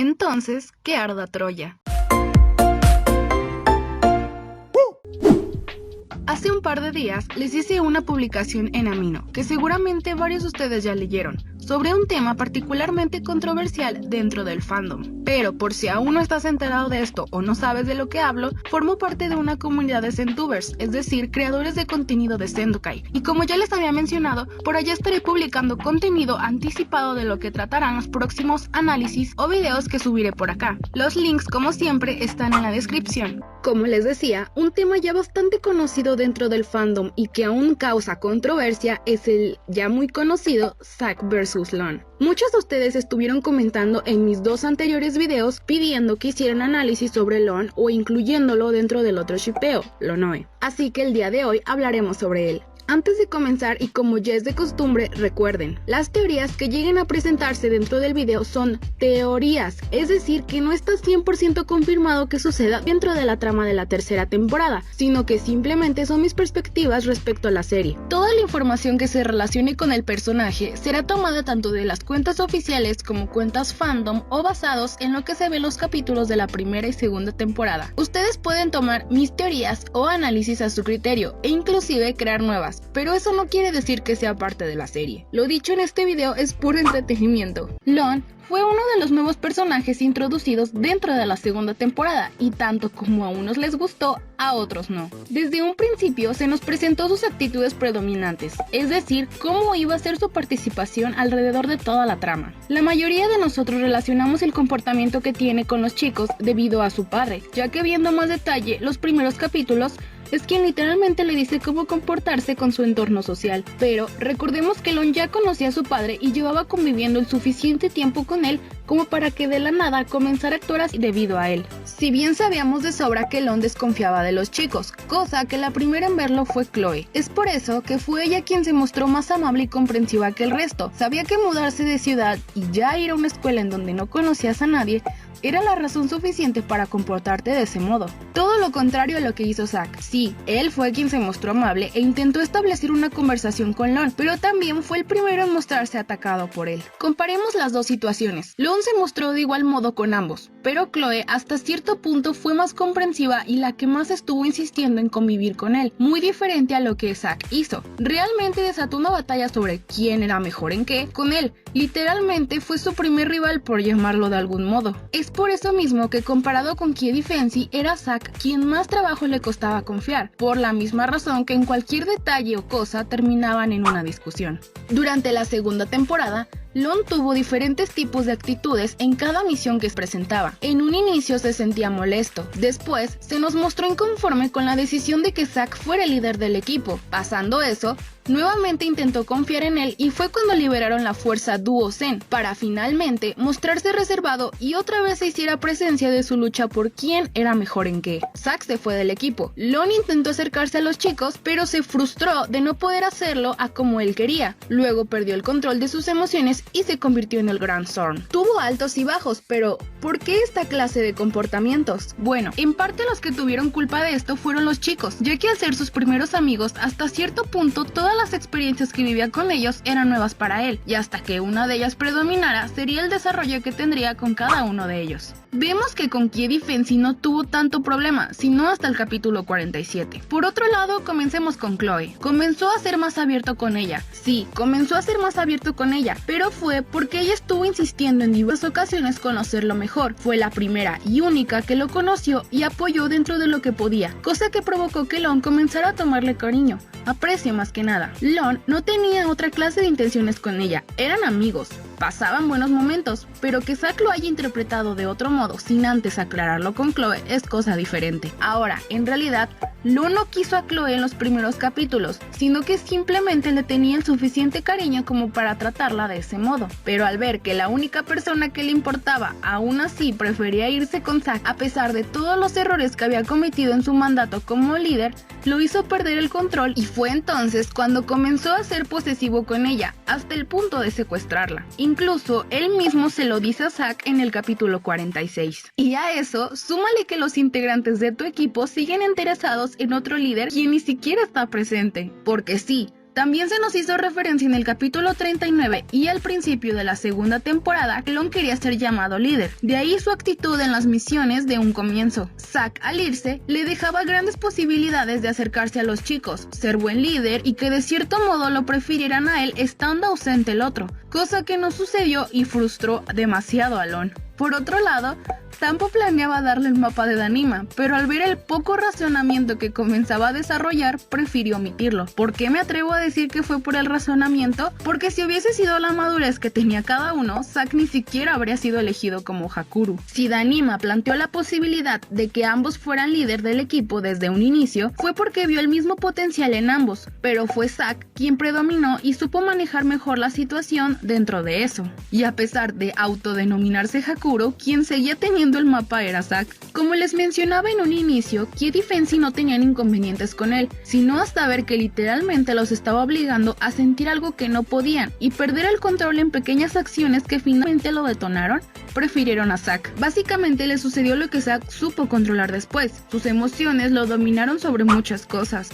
Entonces, que arda Troya. Hace un par de días les hice una publicación en Amino, que seguramente varios de ustedes ya leyeron, sobre un tema particularmente controversial dentro del fandom. Pero por si aún no estás enterado de esto o no sabes de lo que hablo, formo parte de una comunidad de Sentubers, es decir, creadores de contenido de Sendokai. Y como ya les había mencionado, por allá estaré publicando contenido anticipado de lo que tratarán los próximos análisis o videos que subiré por acá. Los links, como siempre, están en la descripción. Como les decía, un tema ya bastante conocido dentro del fandom y que aún causa controversia es el ya muy conocido Zack vs Lon. Muchos de ustedes estuvieron comentando en mis dos anteriores videos pidiendo que hicieran análisis sobre Lon o incluyéndolo dentro del otro shippeo, Lonoe. Así que el día de hoy hablaremos sobre él. Antes de comenzar, y como ya es de costumbre, recuerden, las teorías que lleguen a presentarse dentro del video son teorías, es decir, que no está 100% confirmado que suceda dentro de la trama de la tercera temporada, sino que simplemente son mis perspectivas respecto a la serie. Toda la información que se relacione con el personaje será tomada tanto de las cuentas oficiales como cuentas fandom o basados en lo que se ve en los capítulos de la primera y segunda temporada. Ustedes pueden tomar mis teorías o análisis a su criterio e inclusive crear nuevas. Pero eso no quiere decir que sea parte de la serie. Lo dicho en este video es puro entretenimiento. Lon fue uno de los nuevos personajes introducidos dentro de la segunda temporada y tanto como a unos les gustó, a otros no. Desde un principio se nos presentó sus actitudes predominantes, es decir, cómo iba a ser su participación alrededor de toda la trama. La mayoría de nosotros relacionamos el comportamiento que tiene con los chicos debido a su padre, ya que viendo más detalle los primeros capítulos, es quien literalmente le dice cómo comportarse con su entorno social. Pero recordemos que Lon ya conocía a su padre y llevaba conviviendo el suficiente tiempo con él como para que de la nada comenzara a actuar así debido a él. Si bien sabíamos de sobra que Lon desconfiaba de los chicos, cosa que la primera en verlo fue Chloe. Es por eso que fue ella quien se mostró más amable y comprensiva que el resto. Sabía que mudarse de ciudad y ya ir a una escuela en donde no conocías a nadie era la razón suficiente para comportarte de ese modo. Todo lo contrario a lo que hizo Zack. Sí, él fue quien se mostró amable e intentó establecer una conversación con Lon, pero también fue el primero en mostrarse atacado por él. Comparemos las dos situaciones. Lon se mostró de igual modo con ambos, pero Chloe hasta cierto punto fue más comprensiva y la que más estuvo insistiendo en convivir con él, muy diferente a lo que Zack hizo. Realmente desató una batalla sobre quién era mejor en qué con él. Literalmente fue su primer rival, por llamarlo de algún modo. Es por eso mismo que comparado con Kiedi Fancy era Zack quien más trabajo le costaba confiar, por la misma razón que en cualquier detalle o cosa terminaban en una discusión. Durante la segunda temporada, Lon tuvo diferentes tipos de actitudes en cada misión que se presentaba. En un inicio se sentía molesto, después se nos mostró inconforme con la decisión de que Zack fuera el líder del equipo. Pasando eso, nuevamente intentó confiar en él y fue cuando liberaron la fuerza Duo Zen, para finalmente mostrarse reservado y otra vez se hiciera presencia de su lucha por quién era mejor en qué. Zack se fue del equipo. Lon intentó acercarse a los chicos, pero se frustró de no poder hacerlo a como él quería. Luego perdió el control de sus emociones y se convirtió en el Gran Zorn. Tuvo altos y bajos, pero ¿por qué esta clase de comportamientos? Bueno, en parte los que tuvieron culpa de esto fueron los chicos, ya que al ser sus primeros amigos, hasta cierto punto todas las experiencias que vivía con ellos eran nuevas para él, y hasta que una de ellas predominara sería el desarrollo que tendría con cada uno de ellos. Vemos que con Kiedi Fancy no tuvo tanto problema, sino hasta el capítulo 47. Por otro lado, comencemos con Chloe. Comenzó a ser más abierto con ella. Sí, comenzó a ser más abierto con ella, pero fue porque ella estuvo insistiendo en diversas ocasiones conocerlo mejor. Fue la primera y única que lo conoció y apoyó dentro de lo que podía, cosa que provocó que Lon comenzara a tomarle cariño, aprecio más que nada. Lon no tenía otra clase de intenciones con ella, eran amigos, pasaban buenos momentos, pero que Zack lo haya interpretado de otro modo sin antes aclararlo con Chloe es cosa diferente. Ahora, en realidad, Lon no quiso a Chloe en los primeros capítulos, sino que simplemente le tenía el suficiente cariño como para tratarla de ese modo. Pero al ver que la única persona que le importaba aún así prefería irse con Zack a pesar de todos los errores que había cometido en su mandato como líder, lo hizo perder el control y fue entonces cuando comenzó a ser posesivo con ella, hasta el punto de secuestrarla. Incluso él mismo se lo dice a Zack en el capítulo 46. Y a eso, súmale que los integrantes de tu equipo siguen interesados en otro líder quien ni siquiera está presente. Porque sí, También se nos hizo referencia en el capítulo 39 y al principio de la segunda temporada que Lon quería ser llamado líder, de ahí su actitud en las misiones de un comienzo. Zack, al irse, le dejaba grandes posibilidades de acercarse a los chicos, ser buen líder y que de cierto modo lo prefirieran a él estando ausente el otro, cosa que no sucedió y frustró demasiado a Lon. Por otro lado, Tampo planeaba darle el mapa de Danima, pero al ver el poco razonamiento que comenzaba a desarrollar, prefirió omitirlo. ¿Por qué me atrevo a decir que fue por el razonamiento? Porque si hubiese sido la madurez que tenía cada uno, Zack ni siquiera habría sido elegido como Hakuru. Si Danima planteó la posibilidad de que ambos fueran líder del equipo desde un inicio, fue porque vio el mismo potencial en ambos, pero fue Zack quien predominó y supo manejar mejor la situación dentro de eso. Y a pesar de autodenominarse Hakuro, quien seguía teniendo el mapa era Zack. Como les mencionaba en un inicio, Kid y Fancy no tenían inconvenientes con él, sino hasta ver que literalmente los estaba obligando a sentir algo que no podían y perder el control en pequeñas acciones que finalmente lo detonaron, prefirieron a Zack. Básicamente le sucedió lo que Zack supo controlar después, sus emociones lo dominaron sobre muchas cosas.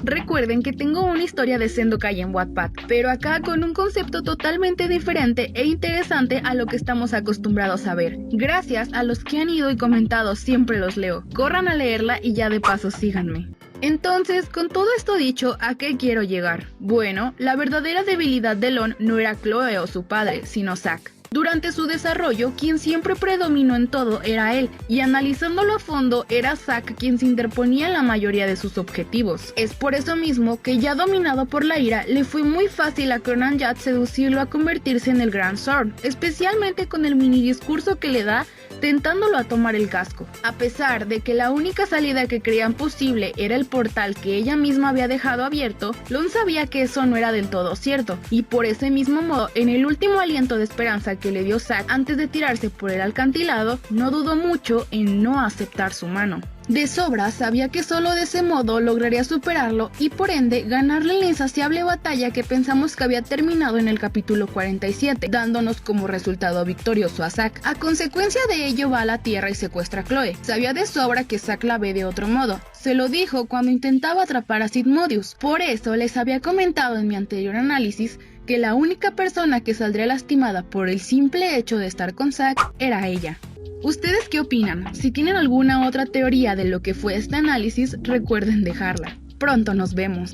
Recuerden que tengo una historia de Zendokai en Wattpad, pero acá con un concepto totalmente diferente e interesante a lo que estamos acostumbrados a ver. Gracias a los que han ido y comentado, siempre los leo. Corran a leerla y ya de paso síganme. Entonces, con todo esto dicho, ¿a qué quiero llegar? Bueno, la verdadera debilidad de Lon no era Chloe o su padre, sino Zack. Durante su desarrollo, quien siempre predominó en todo era él, y analizándolo a fondo, era Zack quien se interponía en la mayoría de sus objetivos. Es por eso mismo que, ya dominado por la ira, le fue muy fácil a Conan Yat seducirlo a convertirse en el Grand Sword, especialmente con el mini discurso que le da, tentándolo a tomar el casco. A pesar de que la única salida que creían posible era el portal que ella misma había dejado abierto, Lon sabía que eso no era del todo cierto, y por ese mismo modo, en el último aliento de esperanza que le dio Zack antes de tirarse por el acantilado, no dudó mucho en no aceptar su mano. De sobra sabía que solo de ese modo lograría superarlo y por ende ganarle la insaciable batalla que pensamos que había terminado en el capítulo 47, dándonos como resultado victorioso a Zack. A consecuencia de ello va a la Tierra y secuestra a Chloe. Sabía de sobra que Zack la ve de otro modo. Se lo dijo cuando intentaba atrapar a Sid Modius. Por eso les había comentado en mi anterior análisis que la única persona que saldría lastimada por el simple hecho de estar con Zack era ella. ¿Ustedes qué opinan? Si tienen alguna otra teoría de lo que fue este análisis, recuerden dejarla. Pronto nos vemos.